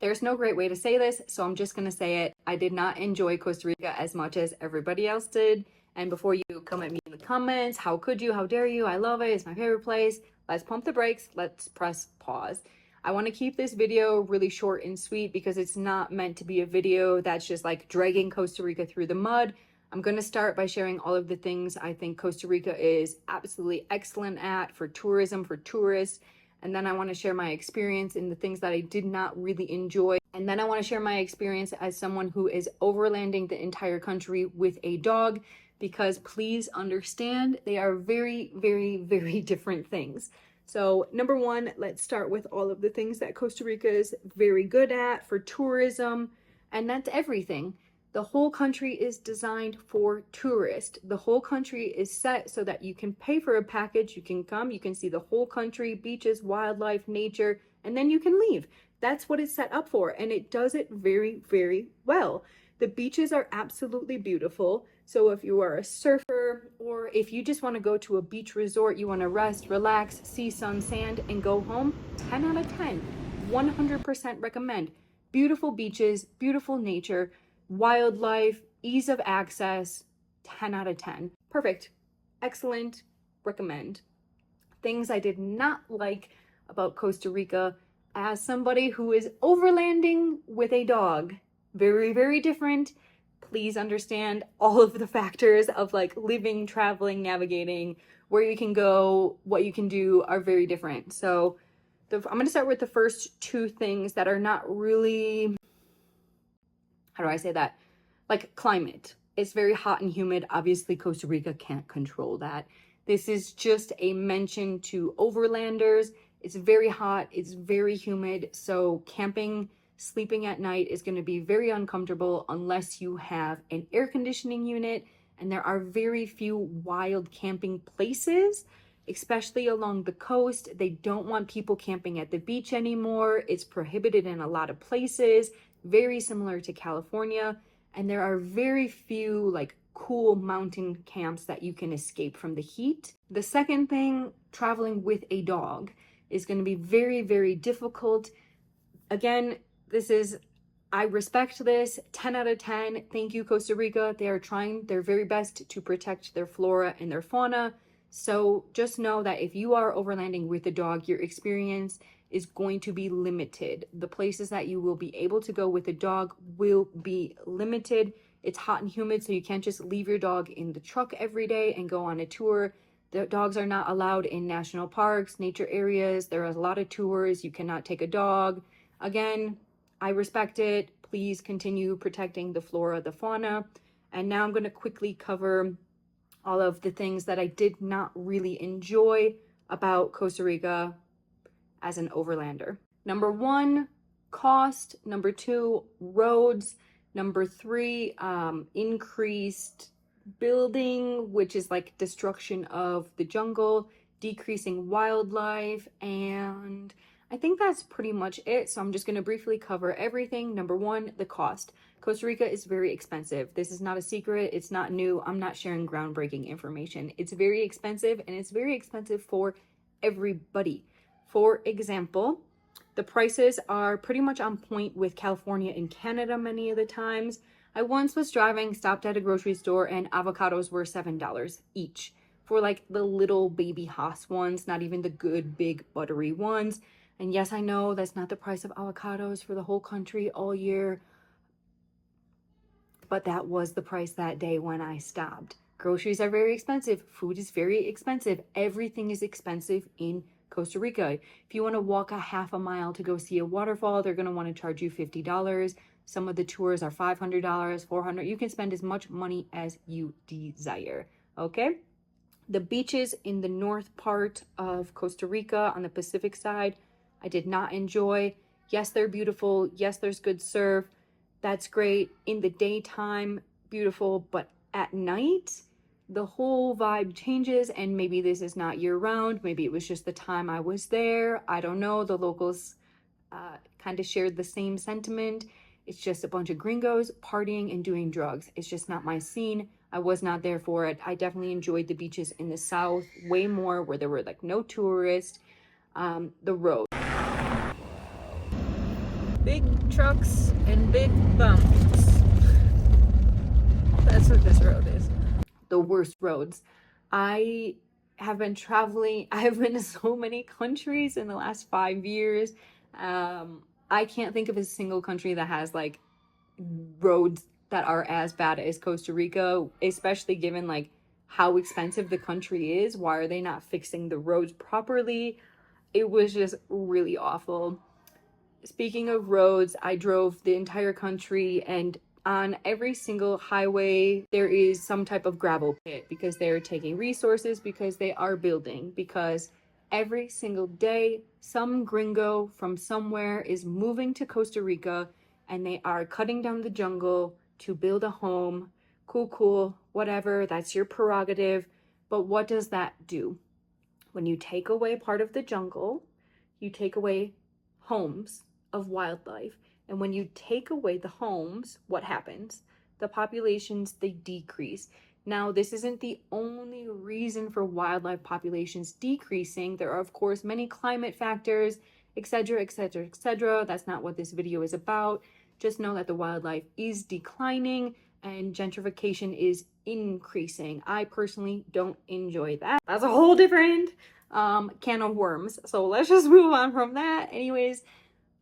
There's no great way to say this, so I'm just gonna say it. I did not enjoy Costa Rica as much as everybody else did. And before you come at me in the comments, how could you, how dare you, I love it, it's my favorite place, let's pump the brakes, let's press pause. I want to keep this video really short and sweet because it's not meant to be a video that's just like dragging Costa Rica through the mud. I'm going to start by sharing all of the things I think Costa Rica is absolutely excellent at for tourism, for tourists. And then I want to share my experience in the things that I did not really enjoy. And then I want to share my experience as someone who is overlanding the entire country with a dog, because please understand they are very, very, very different things. So number one, let's start with all of the things that Costa Rica is very good at for tourism. And that's everything. The whole country is designed for tourists. The whole country is set so that you can pay for a package, you can come, you can see the whole country, beaches, wildlife, nature, and then you can leave. That's what it's set up for, and it does it very, very well. The beaches are absolutely beautiful. So if you are a surfer, or if you just want to go to a beach resort, you want to rest, relax, see sun, sand, and go home, 10 out of 10. 100% recommend. Beautiful beaches, beautiful nature, wildlife, ease of access, 10 out of 10. Perfect. Excellent. Recommend. Things I did not like about Costa Rica as somebody who is overlanding with a dog. Very, very different. Please understand all of the factors of like living, traveling, navigating, where you can go, what you can do are very different. So I'm going to start with the first two things that are not really, how do I say that? Like climate. It's very hot and humid. Obviously, Costa Rica can't control that. This is just a mention to overlanders. It's very hot. It's very humid. So camping, sleeping at night is going to be very uncomfortable unless you have an air conditioning unit. And there are very few wild camping places, especially along the coast. They don't want people camping at the beach anymore. It's prohibited in a lot of places, very similar to California. And there are very few like cool mountain camps that you can escape from the heat. The second thing, traveling with a dog is going to be very, very difficult. Again, I respect this, 10 out of 10. Thank you, Costa Rica. They are trying their very best to protect their flora and their fauna. So just know that if you are overlanding with a dog, your experience is going to be limited. The places that you will be able to go with a dog will be limited. It's hot and humid, so you can't just leave your dog in the truck every day and go on a tour. The dogs are not allowed in national parks, nature areas. There are a lot of tours. You cannot take a dog. Again, I respect it. Please continue protecting the flora, the fauna. And now I'm going to quickly cover all of the things that I did not really enjoy about Costa Rica as an overlander. Number one, cost. Number two, roads. Number three, increased building, which is like destruction of the jungle, decreasing wildlife, and I think that's pretty much it. So I'm just going to briefly cover everything. Number one, the cost. Costa Rica is very expensive. This is not a secret. It's not new. I'm not sharing groundbreaking information. It's very expensive, and it's very expensive for everybody. For example, the prices are pretty much on point with California and Canada many of the times. I once was driving, stopped at a grocery store, and avocados were $7 each for like the little baby Haas ones, not even the good big buttery ones. And yes, I know that's not the price of avocados for the whole country all year, but that was the price that day when I stopped. Groceries are very expensive. Food is very expensive. Everything is expensive in Costa Rica. If you want to walk a half a mile to go see a waterfall, they're going to want to charge you $50. Some of the tours are $500, $400. You can spend as much money as you desire. Okay? The beaches in the north part of Costa Rica on the Pacific side, I did not enjoy. Yes, they're beautiful. Yes, there's good surf. That's great. In the daytime, beautiful. But at night, the whole vibe changes, and maybe this is not year round. Maybe it was just the time I was there. I don't know. The locals kind of shared the same sentiment. It's just a bunch of gringos partying and doing drugs. It's just not my scene. I was not there for it. I definitely enjoyed the beaches in the south way more, where there were like no tourists. The road. Big trucks and big bumps. That's what this road is. The worst roads. I have been traveling, I have been to so many countries in the last 5 years. I can't think of a single country that has like roads that are as bad as Costa Rica, especially given like how expensive the country is. Why are they not fixing the roads properly? It was just really awful. Speaking of roads, I drove the entire country, and on every single highway, there is some type of gravel pit because they're taking resources, because they are building, because every single day, some gringo from somewhere is moving to Costa Rica and they are cutting down the jungle to build a home. Cool, whatever, that's your prerogative. But what does that do? When you take away part of the jungle, you take away homes of wildlife. And when you take away the homes, what happens? The populations, they decrease. Now, this isn't the only reason for wildlife populations decreasing. There are, of course, many climate factors, etc., etc., etc. That's not what this video is about. Just know that the wildlife is declining and gentrification is increasing. I personally don't enjoy that. That's a whole different can of worms. So let's just move on from that. Anyways,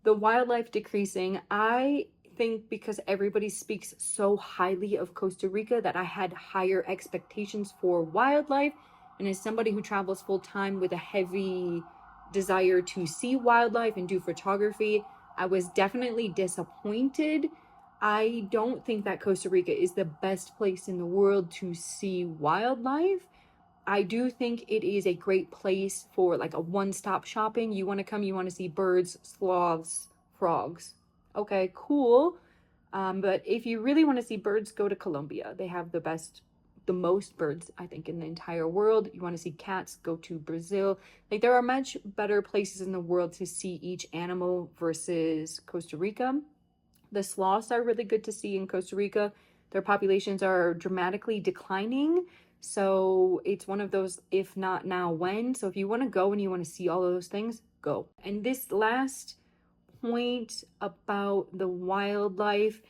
the wildlife decreasing, I think because everybody speaks so highly of Costa Rica that I had higher expectations for wildlife. And as somebody who travels full time with a heavy desire to see wildlife and do photography, I was definitely disappointed. I don't think that Costa Rica is the best place in the world to see wildlife. I do think it is a great place for like a one-stop shopping. You want to come, you want to see birds, sloths, frogs. Okay, cool. But if you really want to see birds, go to Colombia. They have the most birds, I think, in the entire world. You want to see cats, go to Brazil. Like, there are much better places in the world to see each animal versus Costa Rica. The sloths are really good to see in Costa Rica. Their populations are dramatically declining. So it's one of those, if not now, when. So if you want to go and you want to see all of those things, go. And this last point about the wildlife,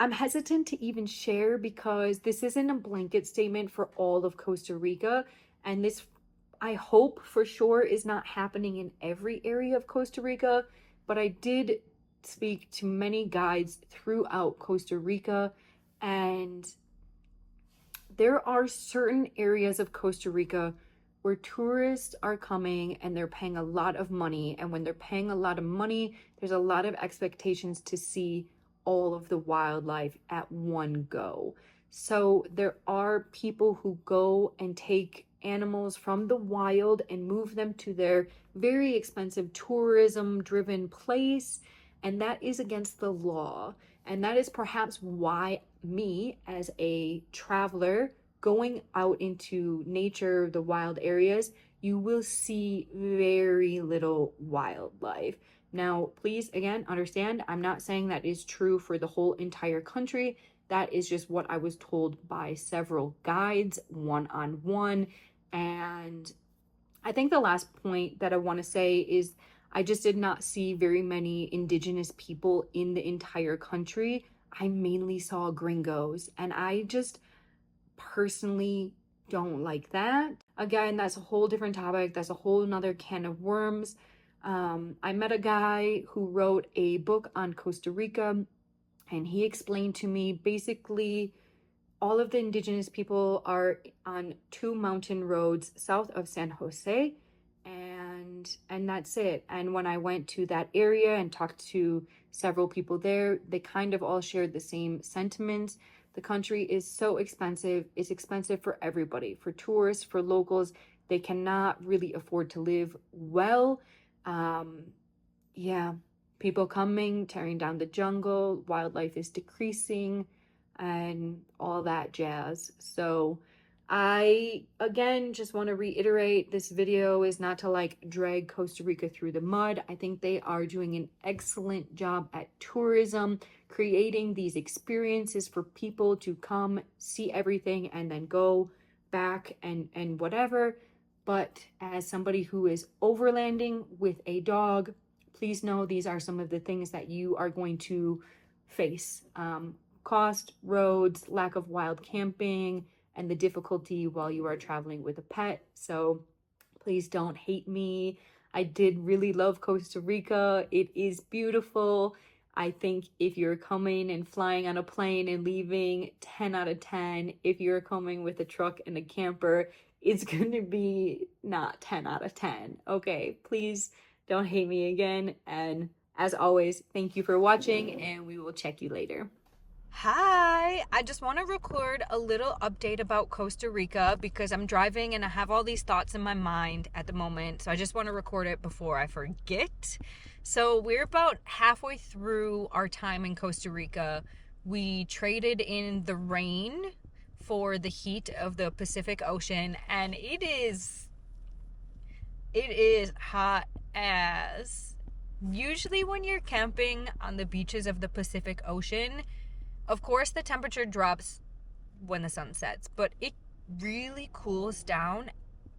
I'm hesitant to even share because this isn't a blanket statement for all of Costa Rica. And this, I hope for sure, is not happening in every area of Costa Rica. But I did speak to many guides throughout Costa Rica, and there are certain areas of Costa Rica where tourists are coming and they're paying a lot of money. And when they're paying a lot of money, there's a lot of expectations to see all of the wildlife at one go. So there are people who go and take animals from the wild and move them to their very expensive tourism-driven place. And that is against the law. And that is perhaps why me, as a traveler going out into nature, the wild areas, you will see very little wildlife. Now, please, again, understand, I'm not saying that is true for the whole entire country. That is just what I was told by several guides, one-on-one. And I think the last point that I want to say is I just did not see very many Indigenous people in the entire country. I mainly saw gringos, and I just personally don't like that. Again, that's a whole different topic. That's a whole nother can of worms. I met a guy who wrote a book on Costa Rica, and he explained to me basically all of the Indigenous people are on 2 mountain roads south of San Jose, and that's it. And when I went to that area and talked to several people there, they kind of all shared the same sentiments. The country is so expensive. It's expensive for everybody, for tourists, for locals. They cannot really afford to live well. Yeah, people coming, tearing down the jungle, wildlife is decreasing, and all that jazz. So I, again, just want to reiterate, this video is not to like drag Costa Rica through the mud. I think they are doing an excellent job at tourism, creating these experiences for people to come see everything and then go back and whatever. But as somebody who is overlanding with a dog, please know these are some of the things that you are going to face. Cost, roads, lack of wild camping, and the difficulty while you are traveling with a pet. So please don't hate me. I did really love Costa Rica. It is beautiful. I think if you're coming and flying on a plane and leaving, 10 out of 10. If you're coming with a truck and a camper, it's going to be not 10 out of 10. Okay, please don't hate me again. And as always, thank you for watching, and we will check you later. Hi, I just want to record a little update about Costa Rica because I'm driving and I have all these thoughts in my mind at the moment. So I just want to record it before I forget. So we're about halfway through our time in Costa Rica. We traded in the rain for the heat of the Pacific Ocean, and it is hot as. Usually when you're camping on the beaches of the Pacific Ocean, of course, the temperature drops when the sun sets, but it really cools down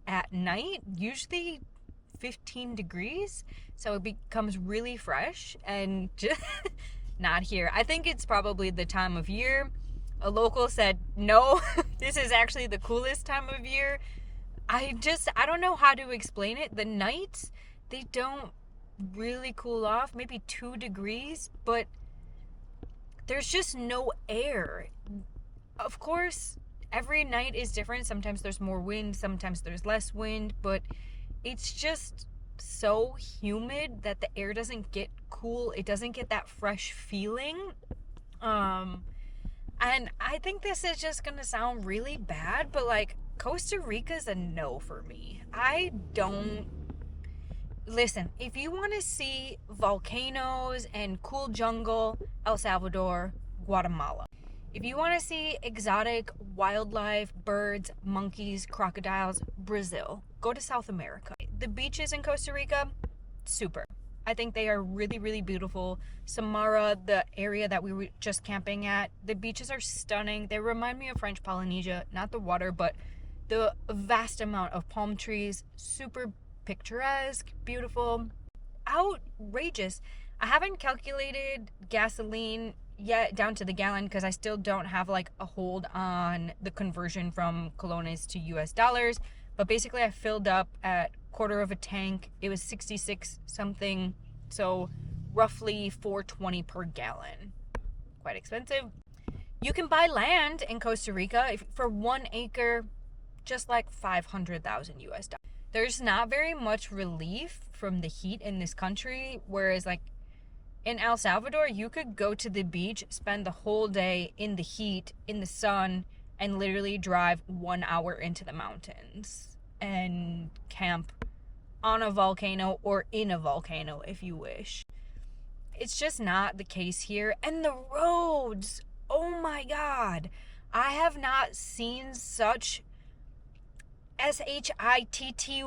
at night, usually 15 degrees, so it becomes really fresh, and just not here. I think it's probably the time of year. A local said, no, this is actually the coolest time of year. I don't know how to explain it. The nights, they don't really cool off, maybe 2 degrees, but there's just no air. Of course, every night is different. Sometimes there's more wind, sometimes there's less wind, but it's just so humid that the air doesn't get cool. It doesn't get that fresh feeling. And I think this is just gonna sound really bad, but like, Costa Rica's a no for me. Listen, if you want to see volcanoes and cool jungle, El Salvador, Guatemala. If you want to see exotic wildlife, birds, monkeys, crocodiles, Brazil, go to South America. The beaches in Costa Rica, super. I think they are really, really beautiful. Samara, the area that we were just camping at, the beaches are stunning. They remind me of French Polynesia, not the water, but the vast amount of palm trees, super picturesque, beautiful, outrageous. I haven't calculated gasoline yet down to the gallon because I still don't have like a hold on the conversion from colones to US dollars, but basically I filled up at quarter of a tank. It was 66 something, so roughly $4.20 per gallon. Quite expensive. You can buy land in Costa Rica for 1 acre, just like 500,000 US dollars. There's not very much relief from the heat in this country, whereas like in El Salvador, you could go to the beach, spend the whole day in the heat, in the sun, and literally drive 1 hour into the mountains and camp on a volcano or in a volcano if you wish. It's just not the case here. And the roads, oh my God, I have not seen such shitty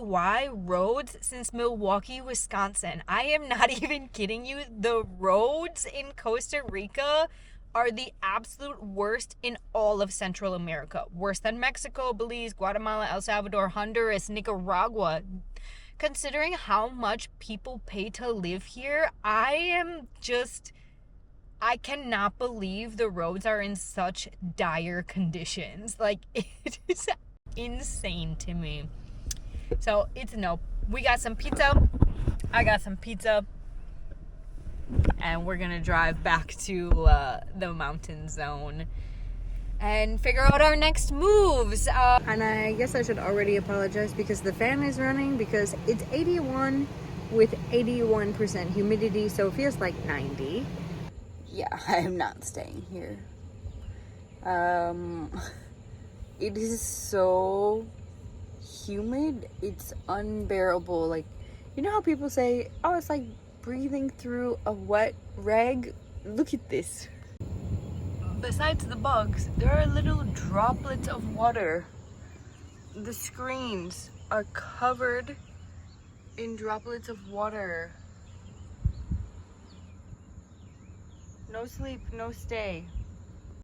roads since Milwaukee, Wisconsin. I am not even kidding you. The roads in Costa Rica are the absolute worst in all of Central America. Worse than Mexico, Belize, Guatemala, El Salvador, Honduras, Nicaragua. Considering how much people pay to live here, I cannot believe the roads are in such dire conditions. Like, it is insane to me. So it's no. We got some pizza. I got some pizza, and we're gonna drive back to the mountain zone and figure out our next moves. And I guess I should already apologize because the fan is running because it's 81 with 81% humidity, so it feels like 90. Yeah, I am not staying here. It is so humid, it's unbearable. Like, you know how people say, oh, it's like breathing through a wet rag? Look at this. Besides the bugs, there are little droplets of water. The screens are covered in droplets of water. No sleep, no stay.